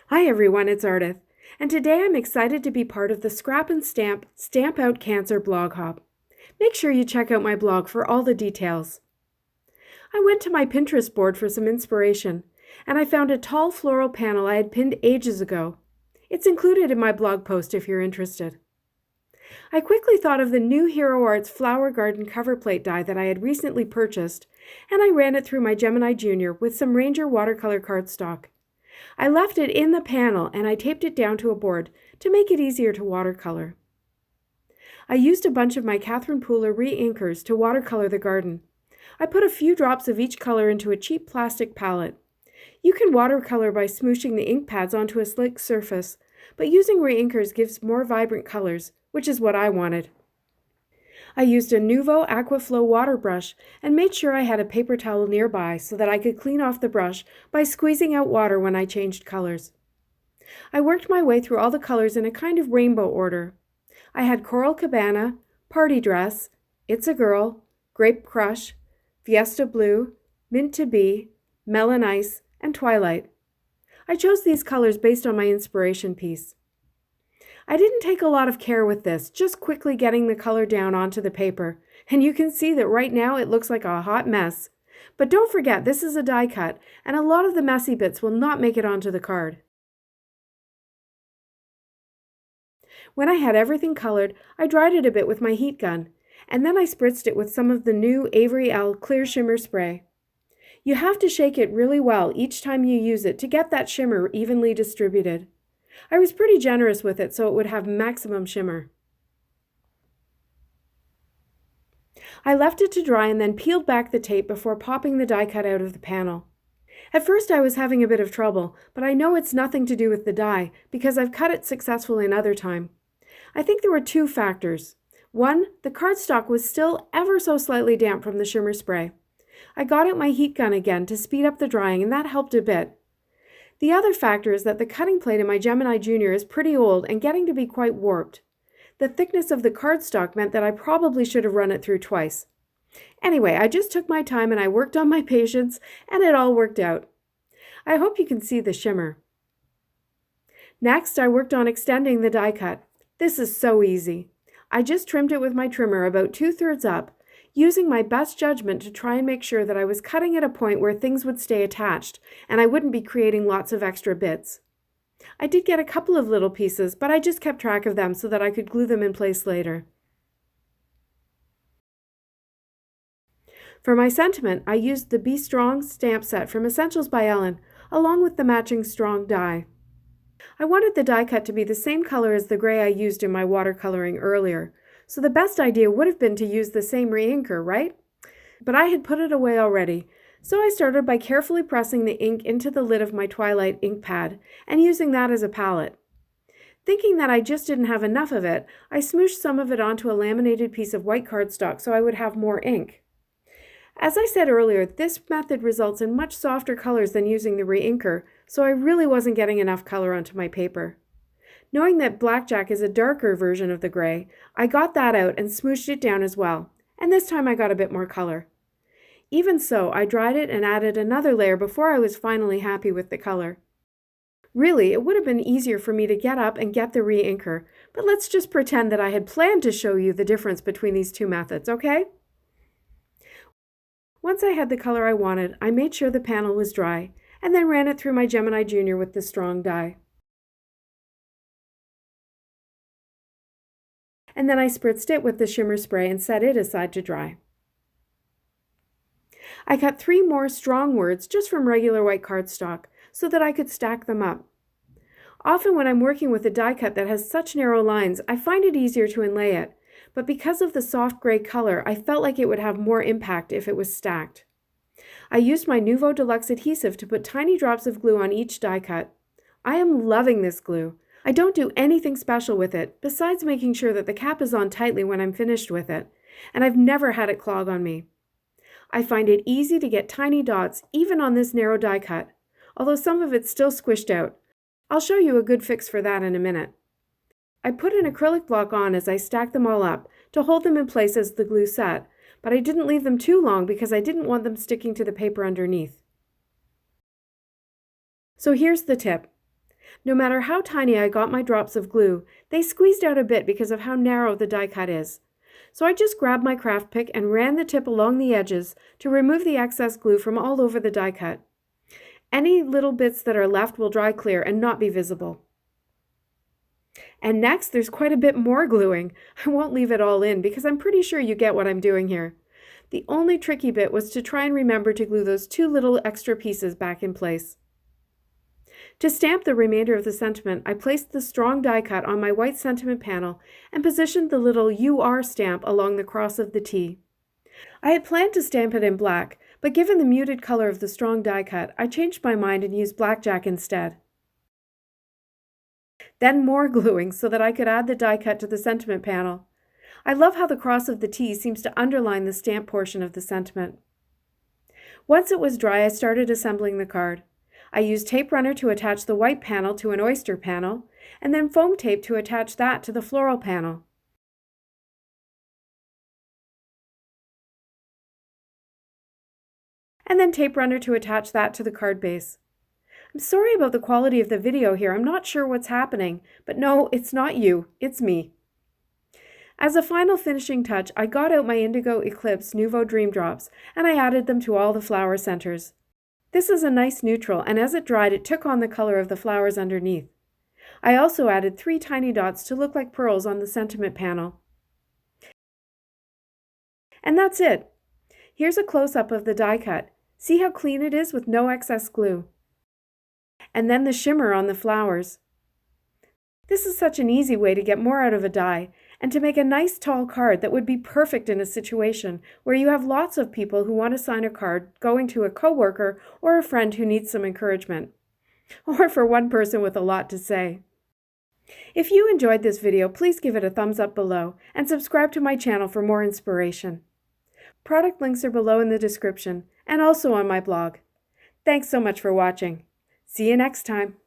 Hi everyone, it's Ardith, and today I'm excited to be part of the Scrap and Stamp Stamp Out Cancer blog hop. Make sure you check out my blog for all the details. I went to my Pinterest board for some inspiration, and I found a tall floral panel I had pinned ages ago. It's included in my blog post if you're interested. I quickly thought of the new Hero Arts Flower Garden cover plate die that I had recently purchased, and I ran it through my Gemini Junior with some Reinker watercolor cardstock. I left it in the panel and I taped it down to a board to make it easier to watercolor. I used a bunch of my Catherine Pooler Reinkers to watercolor the garden. I put a few drops of each color into a cheap plastic palette. You can watercolor by smooshing the ink pads onto a slick surface, but using Reinkers gives more vibrant colors, which is what I wanted. I used a Nuvo Aquaflow water brush and made sure I had a paper towel nearby so that I could clean off the brush by squeezing out water when I changed colors. I worked my way through all the colors in a kind of rainbow order. I had Coral Cabana, Party Dress, It's a Girl, Grape Crush, Fiesta Blue, Mint to Be, Melon Ice, and Twilight. I chose these colors based on my inspiration piece. I didn't take a lot of care with this, just quickly getting the color down onto the paper, and you can see that right now it looks like a hot mess. But don't forget, this is a die cut, and a lot of the messy bits will not make it onto the card. When I had everything colored, I dried it a bit with my heat gun, and then I spritzed it with some of the new Avery Elle Clear Shimmer Spray. You have to shake it really well each time you use it to get that shimmer evenly distributed. I was pretty generous with it so it would have maximum shimmer. I left it to dry and then peeled back the tape before popping the die cut out of the panel. At first I was having a bit of trouble, but I know it's nothing to do with the die because I've cut it successfully another time. I think there were two factors. One, the cardstock was still ever so slightly damp from the shimmer spray. I got out my heat gun again to speed up the drying and that helped a bit. The other factor is that the cutting plate in my Gemini Junior is pretty old and getting to be quite warped. The thickness of the cardstock meant that I probably should have run it through twice. Anyway, I just took my time and I worked on my patience, and it all worked out. I hope you can see the shimmer. Next, I worked on extending the die cut. This is so easy. I just trimmed it with my trimmer about 2/3 up, using my best judgment to try and make sure that I was cutting at a point where things would stay attached and I wouldn't be creating lots of extra bits. I did get a couple of little pieces, but I just kept track of them so that I could glue them in place later. For my sentiment, I used the Be Strong stamp set from Essentials by Ellen, along with the matching strong die. I wanted the die cut to be the same color as the gray I used in my watercoloring earlier, so the best idea would have been to use the same Reinker, right? But I had put it away already, so I started by carefully pressing the ink into the lid of my Twilight ink pad and using that as a palette. Thinking that I just didn't have enough of it, I smooshed some of it onto a laminated piece of white cardstock so I would have more ink. As I said earlier, this method results in much softer colors than using the Reinker, so I really wasn't getting enough color onto my paper. Knowing that Blackjack is a darker version of the gray, I got that out and smooshed it down as well, and this time I got a bit more color. Even so, I dried it and added another layer before I was finally happy with the color. Really, it would have been easier for me to get up and get the Reinker, but let's just pretend that I had planned to show you the difference between these two methods, okay? Once I had the color I wanted, I made sure the panel was dry, and then ran it through my Gemini Junior with the strong die. And then I spritzed it with the shimmer spray and set it aside to dry. I cut 3 more strong words just from regular white cardstock so that I could stack them up. Often when I'm working with a die cut that has such narrow lines, I find it easier to inlay it, but because of the soft gray color, I felt like it would have more impact if it was stacked. I used my Nuvo Deluxe adhesive to put tiny drops of glue on each die cut. I am loving this glue. I don't do anything special with it, besides making sure that the cap is on tightly when I'm finished with it, and I've never had it clog on me. I find it easy to get tiny dots even on this narrow die cut, although some of it's still squished out. I'll show you a good fix for that in a minute. I put an acrylic block on as I stacked them all up to hold them in place as the glue set, but I didn't leave them too long because I didn't want them sticking to the paper underneath. So here's the tip. No matter how tiny I got my drops of glue, they squeezed out a bit because of how narrow the die cut is. So I just grabbed my craft pick and ran the tip along the edges to remove the excess glue from all over the die cut. Any little bits that are left will dry clear and not be visible. And next, there's quite a bit more gluing. I won't leave it all in because I'm pretty sure you get what I'm doing here. The only tricky bit was to try and remember to glue those 2 little extra pieces back in place. To stamp the remainder of the sentiment, I placed the strong die cut on my white sentiment panel and positioned the little UR stamp along the cross of the T. I had planned to stamp it in black, but given the muted color of the strong die cut, I changed my mind and used blackjack instead. Then more gluing so that I could add the die cut to the sentiment panel. I love how the cross of the T seems to underline the stamp portion of the sentiment. Once it was dry, I started assembling the card. I used tape runner to attach the white panel to an oyster panel, and then foam tape to attach that to the floral panel. And then tape runner to attach that to the card base. I'm sorry about the quality of the video here. I'm not sure what's happening, but no, it's not you, it's me. As a final finishing touch, I got out my Indigo Eclipse Nouveau Dream Drops and I added them to all the flower centers. This is a nice neutral, and as it dried, it took on the color of the flowers underneath. I also added 3 tiny dots to look like pearls on the sentiment panel. And that's it. Here's a close-up of the die cut. See how clean it is with no excess glue. And then the shimmer on the flowers. This is such an easy way to get more out of a die and to make a nice tall card that would be perfect in a situation where you have lots of people who want to sign a card going to a coworker or a friend who needs some encouragement, or for one person with a lot to say. If you enjoyed this video, please give it a thumbs up below and subscribe to my channel for more inspiration. Product links are below in the description and also on my blog. Thanks so much for watching. See you next time.